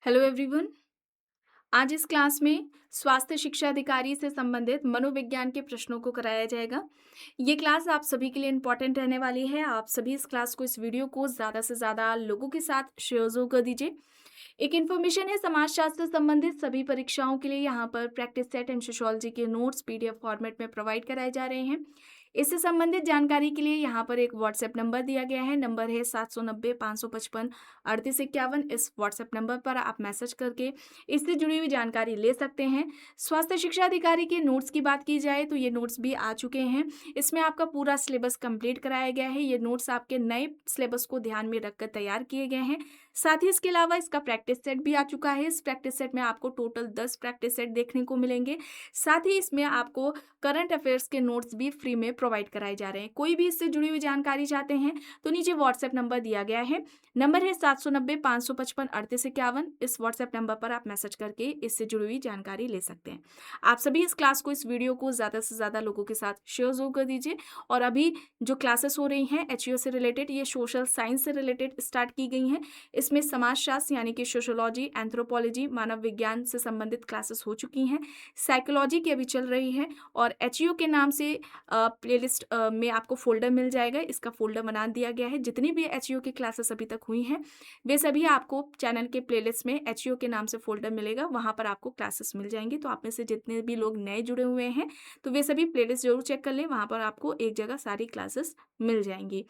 Hello everyone. आज इस class में स्वास्थ्य शिक्षा अधिकारी से संबंधित मनोविज्ञान के प्रश्नों को कराया जाएगा। ये क्लास आप सभी के लिए इम्पॉर्टेंट रहने वाली है। आप सभी इस क्लास को, इस वीडियो को ज़्यादा से ज़्यादा लोगों के साथ शेयर ज़रूर कर दीजिए। एक इन्फॉर्मेशन है, समाजशास्त्र से संबंधित सभी परीक्षाओं के लिए यहाँ पर प्रैक्टिस सेट एंड सोशियोलॉजी के नोट्स पीडीएफ फॉर्मेट में प्रोवाइड कराए जा रहे हैं। इससे संबंधित जानकारी के लिए यहाँ पर एक व्हाट्सएप नंबर दिया गया है। नंबर है 790-555-3851। इस व्हाट्सएप नंबर पर आप मैसेज करके इससे जुड़ी हुई जानकारी ले सकते हैं। स्वास्थ्य शिक्षा अधिकारी के नोट्स की बात की जाए तो ये नोट्स भी आ चुके हैं। इसमें आपका पूरा सिलेबस कंप्लीट कराया गया है। ये नोट्स आपके नए सिलेबस को ध्यान में रखकर तैयार किए गए हैं। साथ ही इसके अलावा इसका प्रैक्टिस सेट भी आ चुका है। इस प्रैक्टिस सेट में आपको टोटल 10 प्रैक्टिस सेट देखने को मिलेंगे। साथ ही इसमें आपको करंट अफेयर्स के नोट्स भी फ्री में प्रोवाइड कराए जा रहे हैं। कोई भी इससे जुड़ी हुई जानकारी चाहते हैं तो नीचे व्हाट्सएप नंबर दिया गया है। नंबर है 790-555-3851। इस व्हाट्सएप नंबर पर आप मैसेज करके इससे जुड़ी हुई जानकारी ले सकते हैं। आप सभी इस क्लास को, इस वीडियो को ज़्यादा से ज़्यादा लोगों के साथ शेयर जरूर कर दीजिए। और अभी जो क्लासेस हो रही हैं एचईओ से रिलेटेड, ये सोशल साइंस से रिलेटेड स्टार्ट की गई हैं। इसमें समाजशास्त्र यानी कि सोशियोलॉजी, एंथ्रोपोलॉजी, मानव विज्ञान से संबंधित क्लासेस हो चुकी हैं। साइकोलॉजी की अभी चल रही है। और एचईओ के नाम से प्लेलिस्ट में आपको फ़ोल्डर मिल जाएगा। इसका फ़ोल्डर बना दिया गया है। जितनी भी एचईओ की क्लासेस अभी तक हुई हैं वे सभी आपको चैनल के प्लेलिस्ट में एचईओ के नाम से फ़ोल्डर मिलेगा। वहाँ पर आपको क्लासेस मिल जाएंगी। तो आप में से जितने भी लोग नए जुड़े हुए हैं तो वे सभी प्लेलिस्ट ज़रूर चेक कर लें। वहाँ पर आपको एक जगह सारी क्लासेस मिल जाएंगी।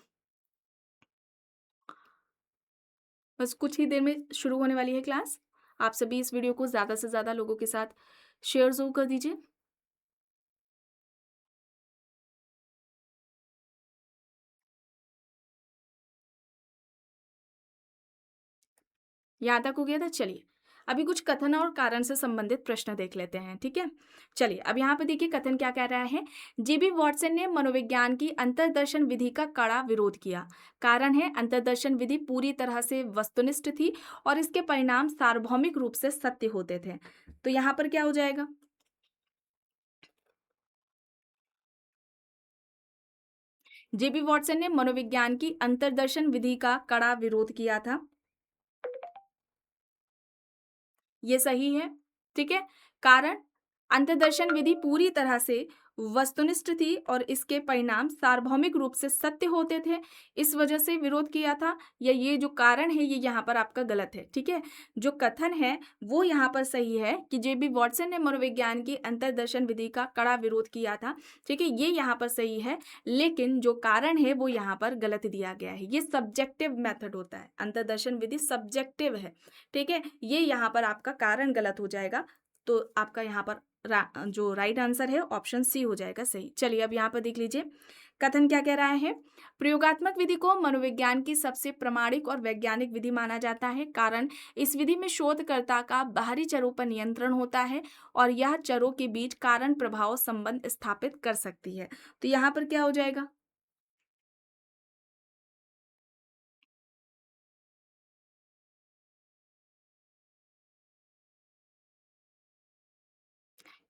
बस कुछ ही देर में शुरू होने वाली है क्लास। आप सभी इस वीडियो को ज़्यादा से ज़्यादा लोगों के साथ शेयर ज़रूर कर दीजिए। यहाँ तक हो गया था। चलिए अभी कुछ कथन और कारण से संबंधित प्रश्न देख लेते हैं। ठीक है, चलिए अब यहाँ पे देखिए कथन क्या कह रहा है। जीबी वॉटसन ने मनोविज्ञान की अंतर्दर्शन विधि का कड़ा विरोध किया। कारण है, अंतर्दर्शन विधि पूरी तरह से वस्तुनिष्ठ थी और इसके परिणाम सार्वभौमिक रूप से सत्य होते थे। तो यहाँ पर क्या हो जाएगा? जेबी वॉटसन ने मनोविज्ञान की अंतर्दर्शन विधि का कड़ा विरोध किया था। ये सही है। ठीक है, कारण अंतर्दर्शन विधि पूरी तरह से वस्तुनिष्ठ थी और इसके परिणाम सार्वभौमिक रूप से सत्य होते थे, इस वजह से विरोध किया था। या ये जो कारण है ये यहाँ पर आपका गलत है। ठीक है, जो कथन है वो यहाँ पर सही है कि जेबी वॉटसन ने मनोविज्ञान की अंतर्दर्शन विधि का कड़ा विरोध किया था। ठीक है, ये यहाँ पर सही है। लेकिन जो कारण है वो यहाँ पर गलत दिया गया है। ये सब्जेक्टिव मेथड होता है, अंतर्दर्शन विधि सब्जेक्टिव है। ठीक है, ये यहाँ पर आपका कारण गलत हो जाएगा। तो आपका यहाँ पर जो राइट आंसर है ऑप्शन सी हो जाएगा सही। चलिए अब यहाँ पर देख लीजिए कथन क्या कह रहा है। प्रयोगात्मक विधि को मनोविज्ञान की सबसे प्रामाणिक और वैज्ञानिक विधि माना जाता है। कारण इस विधि में शोधकर्ता का बाहरी चरों पर नियंत्रण होता है और यह चरों के बीच कारण प्रभाव संबंध स्थापित कर सकती है। तो यहाँ पर क्या हो जाएगा?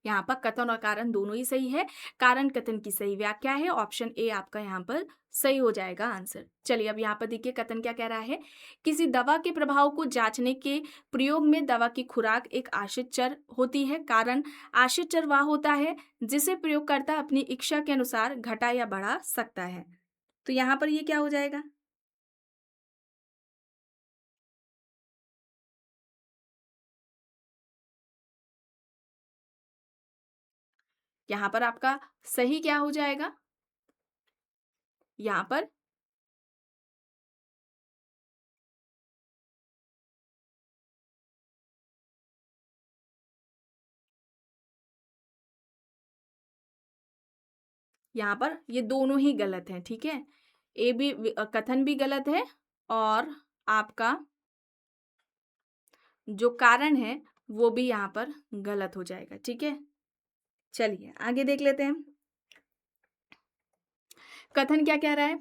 यहाँ पर कथन और कारण दोनों ही सही है। कारण कथन की सही व्याख्या है। ऑप्शन ए आपका यहाँ पर सही हो जाएगा आंसर। चलिए अब यहाँ पर देखिए कथन क्या कह रहा है। किसी दवा के प्रभाव को जांचने के प्रयोग में दवा की खुराक एक आश्रित चर होती है। कारण आश्रित चर वह होता है जिसे प्रयोगकर्ता अपनी इच्छा के अनुसार घटा या बढ़ा सकता है। तो यहाँ पर ये क्या हो जाएगा? यहाँ पर आपका सही क्या हो जाएगा? यहाँ पर ये दोनों ही गलत हैं। ठीक है, ए भी कथन भी गलत है और आपका जो कारण है वो भी यहाँ पर गलत हो जाएगा। ठीक है, चलिए आगे देख लेते हैं। कथन क्या कह रहा है।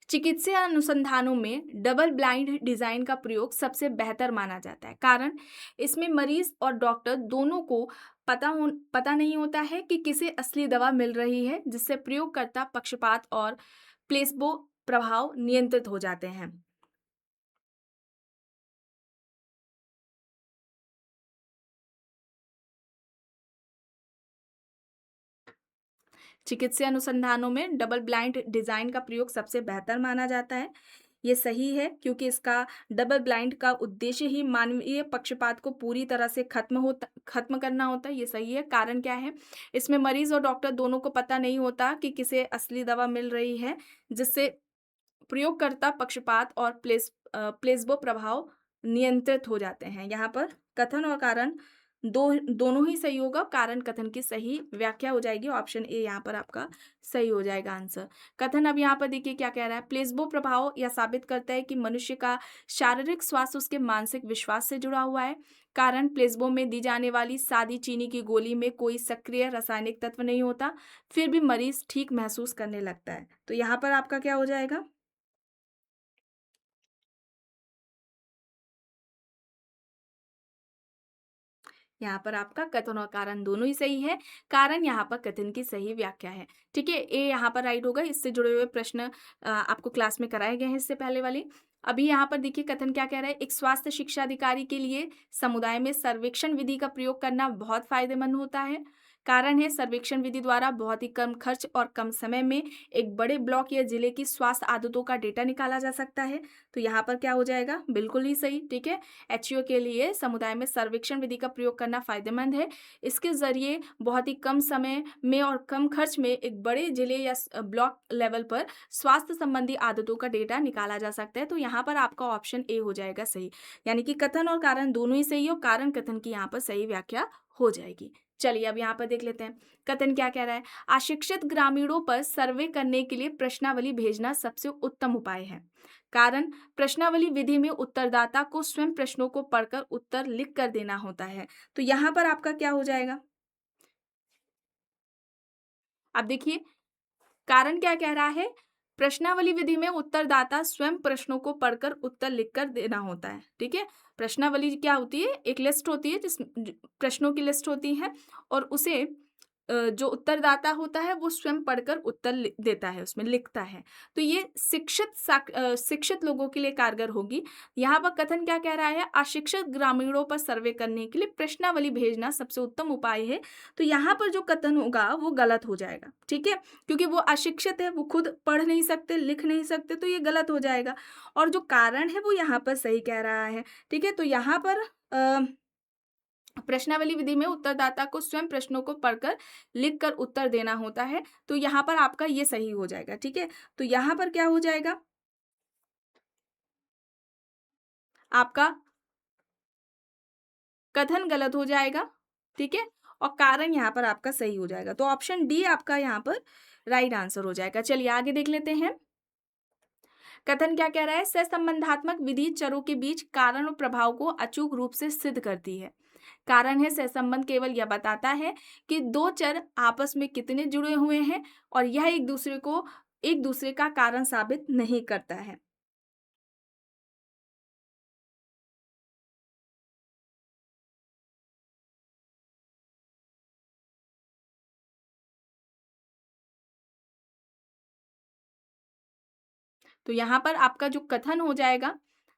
चिकित्सा अनुसंधानों में डबल ब्लाइंड डिजाइन का प्रयोग सबसे बेहतर माना जाता है। कारण इसमें मरीज और डॉक्टर दोनों को पता नहीं होता है कि किसे असली दवा मिल रही है, जिससे प्रयोगकर्ता पक्षपात और प्लेसबो प्रभाव नियंत्रित हो जाते हैं। चिकित्सीय अनुसंधानों में डबल ब्लाइंड डिजाइन का प्रयोग सबसे बेहतर माना जाता है। ये सही है क्योंकि इसका डबल ब्लाइंड का उद्देश्य ही मानवीय पक्षपात को पूरी तरह से खत्म करना होता है। ये सही है। कारण क्या है? इसमें मरीज और डॉक्टर दोनों को पता नहीं होता कि किसे असली दवा मिल रही है, जिससे प्रयोगकर्ता पक्षपात और प्लेसबो प्रभाव नियंत्रित हो जाते हैं। यहाँ पर कथन और कारण दोनों ही सही होगा। कारण कथन की सही व्याख्या हो जाएगी। ऑप्शन ए यहाँ पर आपका सही हो जाएगा आंसर। कथन अब यहाँ पर देखिए क्या कह रहा है। प्लेसबो प्रभाव यह साबित करता है कि मनुष्य का शारीरिक स्वास्थ्य उसके मानसिक विश्वास से जुड़ा हुआ है। कारण प्लेसबो में दी जाने वाली सादी चीनी की गोली में कोई सक्रिय रासायनिक तत्व नहीं होता, फिर भी मरीज ठीक महसूस करने लगता है। तो यहाँ पर आपका क्या हो जाएगा? यहाँ पर आपका कथन और कारण दोनों ही सही है। कारण यहाँ पर कथन की सही व्याख्या है। ठीक है, ए यहाँ पर राइट होगा। इससे जुड़े हुए प्रश्न आपको क्लास में कराए गए हैं इससे पहले वाले। अभी यहाँ पर देखिए कथन क्या कह रहा है। एक स्वास्थ्य शिक्षा अधिकारी के लिए समुदाय में सर्वेक्षण विधि का प्रयोग करना बहुत फायदेमंद होता है। कारण है, सर्वेक्षण विधि द्वारा बहुत ही कम खर्च और कम समय में एक बड़े ब्लॉक या जिले की स्वास्थ्य आदतों का डेटा निकाला जा सकता है। तो यहाँ पर क्या हो जाएगा? बिल्कुल ही सही। ठीक है, एचओ के लिए समुदाय में सर्वेक्षण विधि का प्रयोग करना फायदेमंद है। इसके जरिए बहुत ही कम समय में और कम खर्च में एक बड़े जिले या ब्लॉक लेवल पर स्वास्थ्य संबंधी आदतों का डेटा निकाला जा सकता है। तो यहाँ पर आपका ऑप्शन ए हो जाएगा सही। यानी कि कथन और कारण दोनों ही सही हो। कारण कथन की यहाँ पर सही व्याख्या हो जाएगी। चलिए अब यहाँ पर देख लेते हैं कथन क्या कह रहा है। अशिक्षित ग्रामीणों पर सर्वे करने के लिए प्रश्नावली भेजना सबसे उत्तम उपाय है। कारण प्रश्नावली विधि में उत्तरदाता को स्वयं प्रश्नों को पढ़कर उत्तर लिख कर देना होता है। तो यहाँ पर आपका क्या हो जाएगा? अब देखिए कारण क्या कह रहा है। प्रश्नावली विधि में उत्तरदाता स्वयं प्रश्नों को पढ़कर उत्तर लिखकर देना होता है। ठीक है, प्रश्नावली क्या होती है? एक लिस्ट होती है, प्रश्नों की लिस्ट होती है और उसे जो उत्तरदाता होता है वो स्वयं पढ़कर उत्तर देता है, उसमें लिखता है। तो ये शिक्षित लोगों के लिए कारगर होगी। यहाँ पर कथन क्या कह रहा है। अशिक्षित ग्रामीणों पर सर्वे करने के लिए प्रश्नावली भेजना सबसे उत्तम उपाय है। तो यहाँ पर जो कथन होगा वो गलत हो जाएगा। ठीक है, क्योंकि वो अशिक्षित है, वो खुद पढ़ नहीं सकते, लिख नहीं सकते, तो ये गलत हो जाएगा। और जो कारण है वो यहाँ पर सही कह रहा है। ठीक है, तो यहाँ पर प्रश्नावली विधि में उत्तरदाता को स्वयं प्रश्नों को पढ़कर लिखकर उत्तर देना होता है। तो यहाँ पर आपका ये सही हो जाएगा। ठीक है, तो यहाँ पर क्या हो जाएगा? आपका कथन गलत हो जाएगा। ठीक है, और कारण यहाँ पर आपका सही हो जाएगा। तो ऑप्शन डी आपका यहाँ पर राइट आंसर हो जाएगा। चलिए आगे देख लेते हैं। कथन क्या कह रहा है। सहसंबंधात्मक विधि चरों के बीच कारण और प्रभाव को अचूक रूप से सिद्ध करती है। कारण है, सहसंबंध केवल यह बताता है कि दो चर आपस में कितने जुड़े हुए हैं और यह एक दूसरे का कारण साबित नहीं करता है। तो यहाँ पर आपका जो कथन हो जाएगा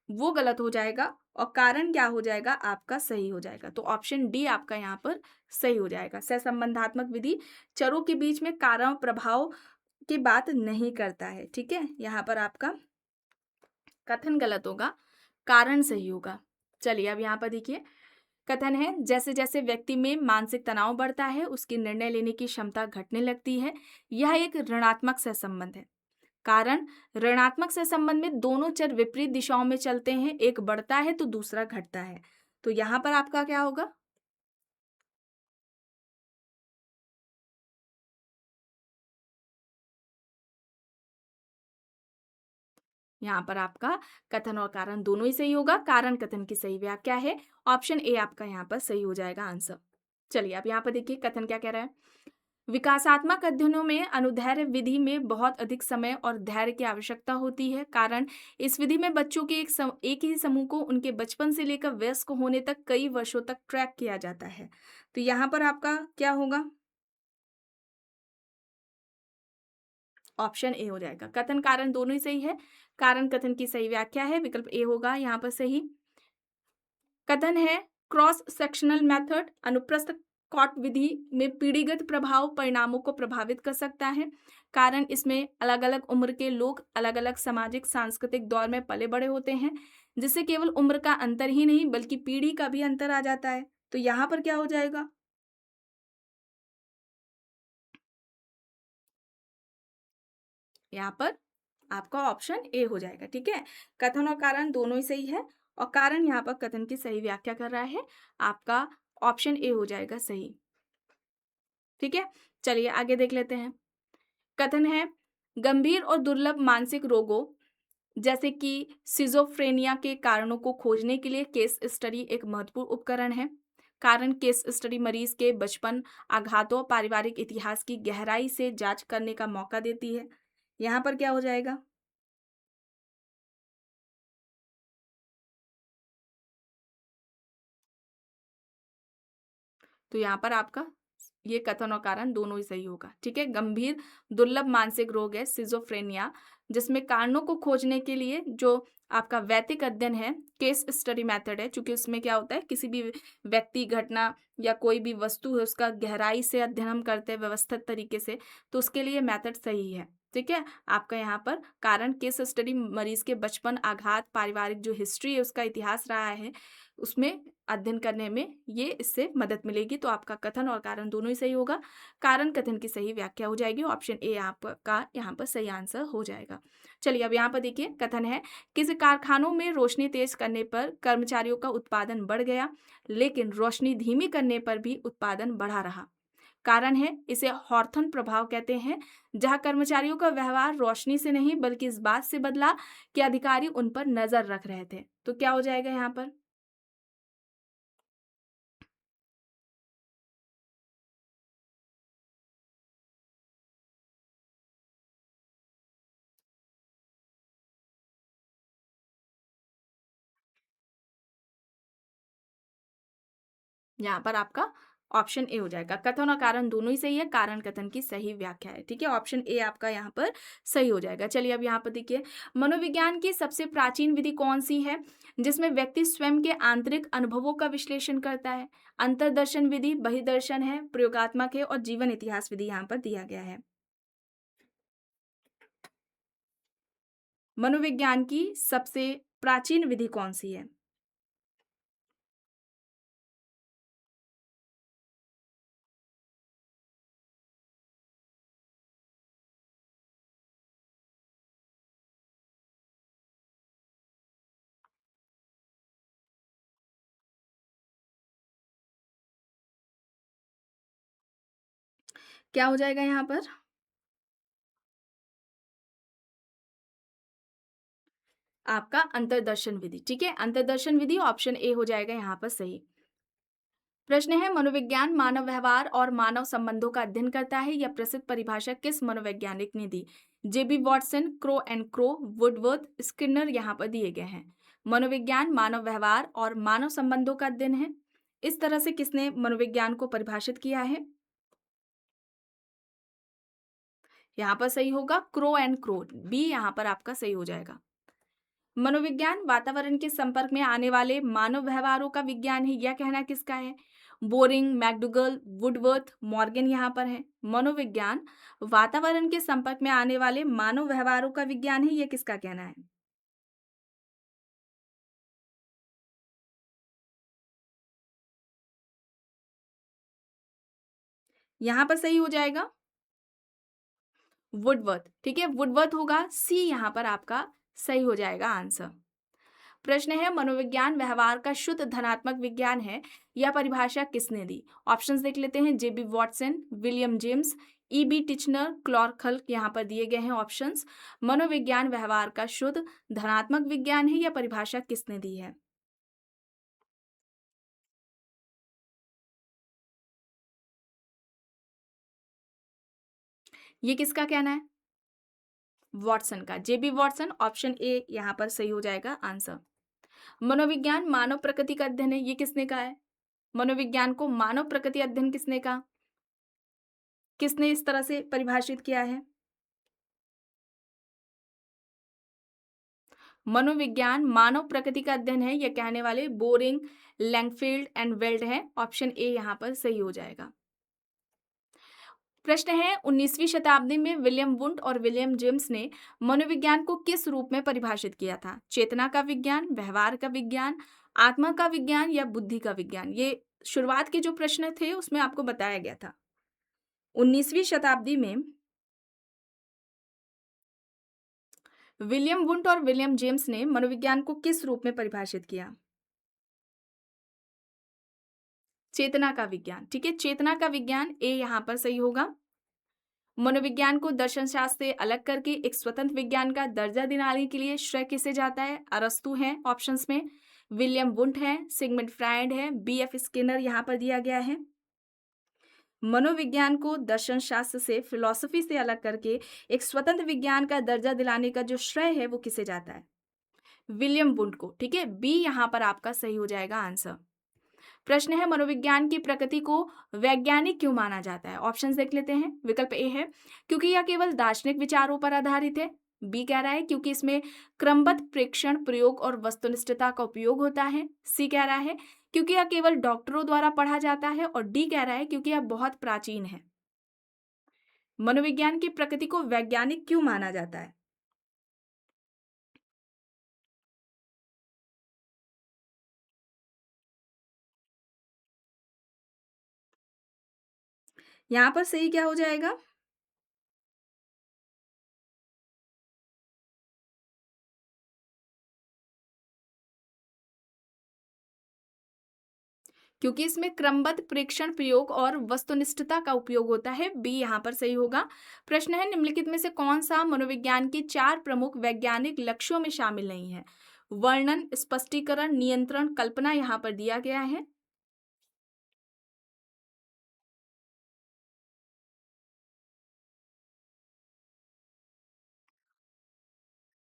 वो गलत हो जाएगा और कारण क्या हो जाएगा? आपका सही हो जाएगा। तो ऑप्शन डी आपका यहाँ पर सही हो जाएगा। सहसंबंधात्मक विधि चरों के बीच में कारण प्रभाव की बात नहीं करता है। ठीक है, यहाँ पर आपका कथन गलत होगा, कारण सही होगा। चलिए अब यहाँ पर देखिए कथन है। जैसे जैसे व्यक्ति में मानसिक तनाव बढ़ता है उसकी निर्णय लेने की क्षमता घटने लगती है। यह एक ऋणात्मक सहसंबंध है। कारण ऋणात्मक सहसंबंध में दोनों चर विपरीत दिशाओं में चलते हैं, एक बढ़ता है तो दूसरा घटता है। तो यहाँ पर आपका क्या होगा? यहाँ पर आपका कथन और कारण दोनों ही सही होगा। कारण कथन की सही व्याख्या है। ऑप्शन ए आपका यहाँ पर सही हो जाएगा आंसर। चलिए अब यहाँ पर देखिए कथन क्या कह रहा है। विकासात्मक अध्ययनों में अनुदैर्ध्य विधि में बहुत अधिक समय और धैर्य की आवश्यकता होती है। कारण इस विधि में बच्चों के एक ही समूह को उनके बचपन से लेकर वयस्क होने तक कई वर्षों तक ट्रैक किया जाता है। तो यहाँ पर आपका क्या होगा? ऑप्शन ए हो जाएगा। कथन कारण दोनों ही सही है। कारण कथन की सही व्याख्या है, विकल्प ए होगा यहाँ पर सही। कथन है क्रॉस सेक्शनल मेथड अनुप्रस्थ कॉट विधि में पीढ़ीगत प्रभाव परिणामों को प्रभावित कर सकता है। कारण इसमें अलग-अलग उम्र के लोग अलग-अलग सामाजिक सांस्कृतिक दौर में पले बड़े होते हैं, जिससे केवल उम्र का अंतर ही नहीं बल्कि पीढ़ी का भी अंतर आ जाता है। तो यहाँ पर क्या हो जाएगा? यहाँ पर आपका ऑप्शन ए हो जाएगा, ठीक है? कथन और कारण दोनों ही सही है और कारण यहाँ पर कथन की सही व्याख्या कर रहा है। आपका ऑप्शन ए हो जाएगा सही, ठीक है? चलिए आगे देख लेते हैं। कथन है, गंभीर और दुर्लभ मानसिक रोगों जैसे कि सिजोफ्रेनिया के कारणों को खोजने के लिए केस स्टडी एक महत्वपूर्ण उपकरण है। कारण केस स्टडी मरीज के बचपन, आघातों, पारिवारिक इतिहास की गहराई से जांच करने का मौका देती है। यहाँ पर क्या हो जाएगा? तो यहाँ पर आपका ये कथन और कारण दोनों ही सही होगा, ठीक है? गंभीर दुर्लभ मानसिक रोग है सिजोफ्रेनिया, जिसमें कारणों को खोजने के लिए जो आपका वैदिक अध्ययन है, केस स्टडी मेथड है, चूंकि उसमें क्या होता है किसी भी व्यक्ति, घटना या कोई भी वस्तु है उसका गहराई से अध्ययन हम करते हैं व्यवस्थित तरीके से, तो उसके लिए मेथड सही है, ठीक है? आपका यहाँ पर कारण केस स्टडी मरीज के बचपन, आघात, पारिवारिक जो हिस्ट्री है उसका इतिहास रहा है उसमें अध्ययन करने में ये इससे मदद मिलेगी। तो आपका कथन और कारण दोनों ही सही होगा। कारण कथन की सही व्याख्या हो जाएगी। ऑप्शन ए आपका यहाँ पर सही आंसर हो जाएगा। चलिए अब यहाँ पर देखिए कथन है, किसी कारखानों में रोशनी तेज करने पर कर्मचारियों का उत्पादन बढ़ गया, लेकिन रोशनी धीमी करने पर भी उत्पादन बढ़ा रहा। कारण है इसे हॉर्थन प्रभाव कहते हैं, जहां कर्मचारियों का व्यवहार रोशनी से नहीं बल्कि इस बात से बदला कि अधिकारी उन पर नजर रख रहे थे। तो क्या हो जाएगा यहाँ पर? यहाँ पर आपका ऑप्शन ए हो जाएगा। कथन और कारण दोनों ही सही है, कारण कथन की सही व्याख्या है, ठीक है? ऑप्शन ए आपका यहाँ पर सही हो जाएगा। चलिए अब यहाँ पर देखिए, मनोविज्ञान की सबसे प्राचीन विधि कौन सी है जिसमें व्यक्ति स्वयं के आंतरिक अनुभवों का विश्लेषण करता है? अंतर्दर्शन विधि, बहिर्दर्शन है, प्रयोगात्मक है और जीवन इतिहास विधि यहाँ पर दिया गया है। मनोविज्ञान की सबसे प्राचीन विधि कौन सी है? क्या हो जाएगा यहाँ पर? आपका अंतर्दर्शन विधि, ठीक है? अंतर्दर्शन विधि ऑप्शन ए हो जाएगा यहाँ पर सही। प्रश्न है, मनोविज्ञान मानव व्यवहार और मानव संबंधों का अध्ययन करता है। यह प्रसिद्ध परिभाषा किस मनोवैज्ञानिक ने दी? J B Watson, Crow and Crow, Woodworth, Skinner यहाँ पर दिए गए हैं। मनोविज्ञान मानव व्यवहार और मानव संबंधों का अध्ययन है, इस तरह से किसने मनोविज्ञान को परिभाषित किया है? यहाँ पर सही होगा क्रो एंड क्रो, बी यहाँ पर आपका सही हो जाएगा। मनोविज्ञान वातावरण के संपर्क में आने वाले मानव व्यवहारों का विज्ञान है, यह कहना किसका है? बोरिंग, मैकडुगल, वुडवर्थ, मॉर्गन यहाँ पर है। मनोविज्ञान वातावरण के संपर्क में आने वाले मानव व्यवहारों का विज्ञान है, यह किसका कहना है? यहाँ पर सही हो जाएगा वुडवर्थ, ठीक है? वुडवर्थ होगा, सी यहाँ पर आपका सही हो जाएगा आंसर। प्रश्न है, मनोविज्ञान व्यवहार का शुद्ध धनात्मक विज्ञान है, यह परिभाषा किसने दी? ऑप्शंस देख लेते हैं, J B Watson, William James, E B Titchener, Clark Hull यहाँ पर दिए गए हैं ऑप्शंस। मनोविज्ञान व्यवहार का शुद्ध धनात्मक विज्ञान है, यह परिभाषा किसने दी है? ये किसका कहना है? वॉटसन का, जेबी वॉटसन, ऑप्शन ए यहाँ पर सही हो जाएगा आंसर। मनोविज्ञान मानव प्रकृति का अध्ययन है, ये किसने कहा है? मनोविज्ञान को मानव प्रकृति अध्ययन किसने कहा? किसने इस तरह से परिभाषित किया है? मनोविज्ञान मानव प्रकृति का अध्ययन है, यह कहने वाले बोरिंग, लैंगफील्ड एंड वेल्ड है। ऑप्शन ए यहाँ पर सही हो जाएगा। प्रश्न है 19वीं शताब्दी में विलियम वुंड और विलियम जेम्स ने मनोविज्ञान को किस रूप में परिभाषित किया था? चेतना का विज्ञान, व्यवहार का विज्ञान, आत्मा का विज्ञान या बुद्धि का विज्ञान? ये शुरुआत के जो प्रश्न थे उसमें आपको बताया गया था। 19वीं शताब्दी में विलियम वुंड और विलियम जेम्स ने मनोविज्ञान को किस रूप में परिभाषित किया? चेतना का विज्ञान। ठीक है, चेतना का विज्ञान ए यहाँ पर सही होगा। मनोविज्ञान को दर्शन शास्त्र से अलग करके एक स्वतंत्र विज्ञान का दर्जा दिलाने के लिए श्रेय किसे जाता है? अरस्तु है ऑप्शंस में, विलियम वुंड है, सिगमंड फ्रायड है, बीएफ स्किनर यहाँ पर दिया गया है। मनोविज्ञान को दर्शन शास्त्र से, फिलॉसफी से अलग करके एक स्वतंत्र विज्ञान का दर्जा दिलाने का जो श्रेय है वो किसे जाता है? विलियम वुंड को। ठीक है, बी यहाँ पर आपका सही हो जाएगा आंसर। प्रश्न है मनोविज्ञान की प्रकृति को वैज्ञानिक क्यों माना जाता है? ऑप्शंस देख लेते हैं। विकल्प ए है क्योंकि यह केवल दार्शनिक विचारों पर आधारित है। बी कह रहा है क्योंकि इसमें क्रमबद्ध प्रेक्षण, प्रयोग और वस्तुनिष्ठता का उपयोग होता है। सी कह रहा है क्योंकि यह केवल डॉक्टरों द्वारा पढ़ा जाता है। और डी कह रहा है क्योंकि यह बहुत प्राचीन है। मनोविज्ञान की प्रकृति को वैज्ञानिक क्यों माना जाता है? यहां पर सही क्या हो जाएगा? क्योंकि इसमें क्रमबद्ध प्रेक्षण, प्रयोग और वस्तुनिष्ठता का उपयोग होता है। बी यहाँ पर सही होगा। प्रश्न है निम्नलिखित में से कौन सा मनोविज्ञान के 4 प्रमुख वैज्ञानिक लक्ष्यों में शामिल नहीं है? वर्णन, स्पष्टीकरण, नियंत्रण, कल्पना यहाँ पर दिया गया है।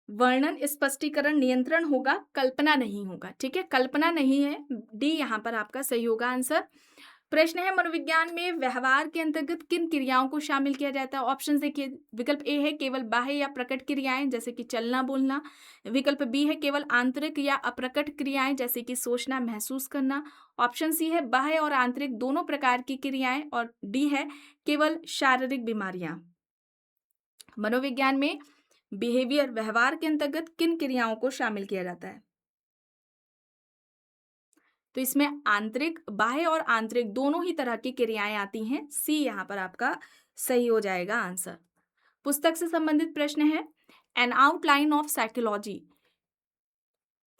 वर्णन, स्पष्टीकरण, नियंत्रण होगा, कल्पना नहीं होगा। ठीक है, कल्पना नहीं है। डी यहाँ पर आपका सही होगा आंसर। प्रश्न है मनोविज्ञान में व्यवहार के अंतर्गत किन क्रियाओं को शामिल किया जाता है? ऑप्शन देखिए। विकल्प ए है केवल बाह्य या प्रकट क्रियाएं जैसे कि चलना, बोलना। विकल्प बी है केवल आंतरिक या अप्रकट क्रियाएं जैसे कि सोचना, महसूस करना। ऑप्शन सी है बाह्य और आंतरिक दोनों प्रकार की क्रियाएं। और डी है केवल शारीरिक बीमारियां। मनोविज्ञान में बिहेवियर, व्यवहार के अंतर्गत किन क्रियाओं को शामिल किया जाता है? तो इसमें आंतरिक, बाह्य और आंतरिक दोनों ही तरह की क्रियाएं आती हैं। सी यहाँ पर आपका सही हो जाएगा आंसर। पुस्तक से संबंधित प्रश्न है एन आउटलाइन ऑफ साइकोलॉजी।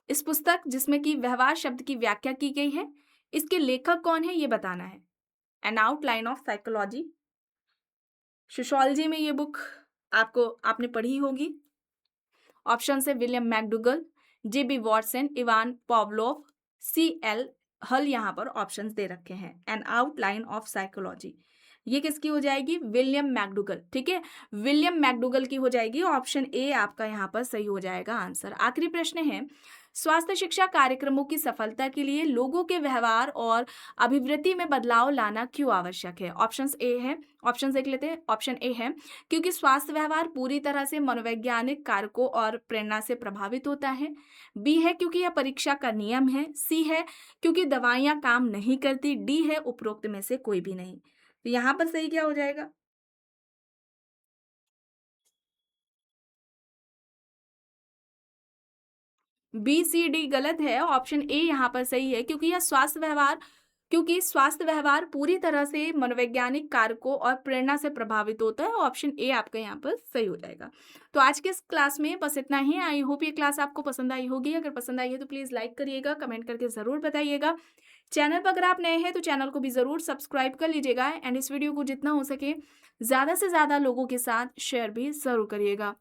इस पुस्तक जिसमें कि व्यवहार शब्द की व्याख्या की गई है, इसके लेखक कौन है ये बताना है। N outline of psychology, sociology में ये बुक आपने पढ़ी होगी। ऑप्शन है विलियम मैकडूगल, जेबी वॉटसन, इवान पॉवलोव, सी.एल. हल यहाँ पर ऑप्शंस दे रखे हैं। एन आउटलाइन ऑफ साइकोलॉजी, ये किसकी हो जाएगी? William McDougall. ठीक है, विलियम मैकडूगल की हो जाएगी। ऑप्शन ए आपका यहाँ पर सही हो जाएगा आंसर। आखिरी प्रश्न है स्वास्थ्य शिक्षा कार्यक्रमों की सफलता के लिए लोगों के व्यवहार और अभिवृत्ति में बदलाव लाना क्यों आवश्यक है? ऑप्शन देख लेते हैं। ऑप्शन ए है क्योंकि स्वास्थ्य व्यवहार पूरी तरह से मनोवैज्ञानिक कारकों और प्रेरणा से प्रभावित होता है। बी है क्योंकि यह परीक्षा का नियम है। सी है क्योंकि दवाइयां काम नहीं करती। डी है उपरोक्त में से कोई भी नहीं। तो यहाँ पर सही क्या हो जाएगा? बी सी डी गलत है। ऑप्शन ए यहाँ पर सही है क्योंकि स्वास्थ्य व्यवहार पूरी तरह से मनोवैज्ञानिक कारकों और प्रेरणा से प्रभावित होता है। ऑप्शन ए आपका यहाँ पर सही हो जाएगा। तो आज के इस क्लास में बस इतना ही। आई होप ये क्लास आपको पसंद आई होगी। अगर पसंद आई है तो प्लीज़ लाइक करिएगा, कमेंट करके ज़रूर बताइएगा। चैनल पर अगर आप नए हैं तो चैनल को भी ज़रूर सब्सक्राइब कर लीजिएगा एंड इस वीडियो को जितना हो सके ज़्यादा से ज़्यादा लोगों के साथ शेयर भी ज़रूर करिएगा।